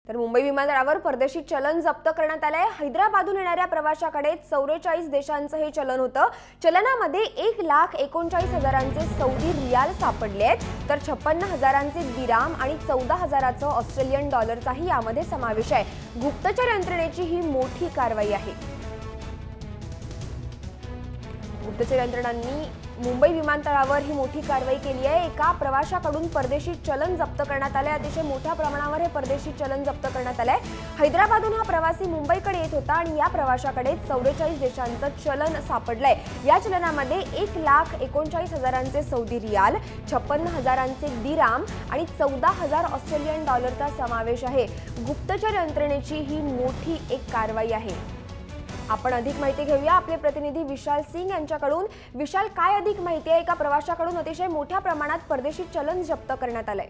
तर मुंबई विमानतळावर परदेशी चलन जप्त करण्यात आले। हैदराबादहून येणाऱ्या प्रवाशाकडे 44 देशांचं हे चलन होतं। चलनामध्ये 1,39,000चे सौदी रियाल सापडले आहेत, तर 56,000चे दिराम आणि 14,000चं ऑस्ट्रेलियन डॉलरचाही यामध्ये समावेश आहे। गुप्तचर यंत्रणेची ही मोठी कारवाई आहे। गुप्तचर यंत्रणांनी मुंबई विमानतळावर ही मोठी कारवाई केली आहे। एका प्रवाशाकडून परदेशी चलन जप्त करण्यात आले। अतिशय मोठ्या प्रमाणावर हे परदेशी चलन जप्त करण्यात आले। हैदराबादहून हा प्रवासी मुंबईकडे येत होता आणि या प्रवाशाकडे 44 देशांचं चलन सापडलंय। या चलनामध्ये 1,39,000चे सौदी रियाल, 56,000चे दिराम आणि 14,000 ऑस्ट्रेलियन डॉलरचा समावेश आहे। गुप्तचर यंत्रणेची ही मोठी एक कारवाई आहे। आपण अधिक माहिती घेऊया आपले प्रतिनिधी विशाल सिंग यांच्याकडून। विशाल, काय अधिक माहिती आहे? एका प्रवाशाकडून अतिशय मोठ्या प्रमाणात परदेशी चलन जप्त करण्यात आलंय।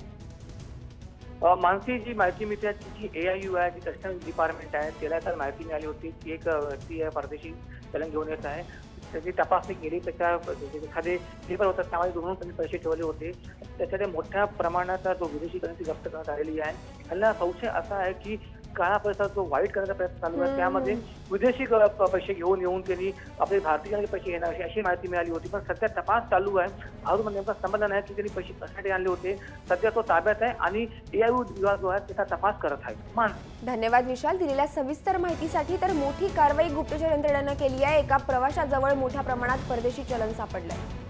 मानसी, जी माहिती मिळते जी AIU आहे, जी कस्टम्स डिपार्टमेंट आहे, त्याला तर माहिती मिळाली होती की एक व्यक्ती परदेशी चलन घेऊन येत आहे। त्याची तपासणी केली, त्याच्या एखादे पेपर होतात त्यामध्ये दोन त्यांनी पैसे ठेवले होते। त्याच्यामध्ये मोठ्या प्रमाणात जो विदेशी करन्सी जप्त करण्यात आलेली आहे। ह्याला संशय असा आहे की काळा पैसा जो वाईट करण्याचा प्रयत्न चालू आहे, त्यामध्ये विदेशी पैसे घेऊन येऊन त्यांनी आपले भारतीय पैसे घेणार अशी माहिती मिळाली होती। पण सध्या तपास चालू आहे, अजून नेमका समजलं नाही की त्यांनी पैसे कशासाठी आणले होते। सध्या तो ताब्यात आहे आणि AIU विभाग जो आहे त्याचा तपास करत आहे। धन्यवाद विशाल, दिलेल्या सविस्तर माहितीसाठी। तर मोठी कारवाई गुप्तचर यंत्रणेने केली आहे। एका प्रवाशाजवळ मोठ्या प्रमाणात परदेशी चलन सापडलंय।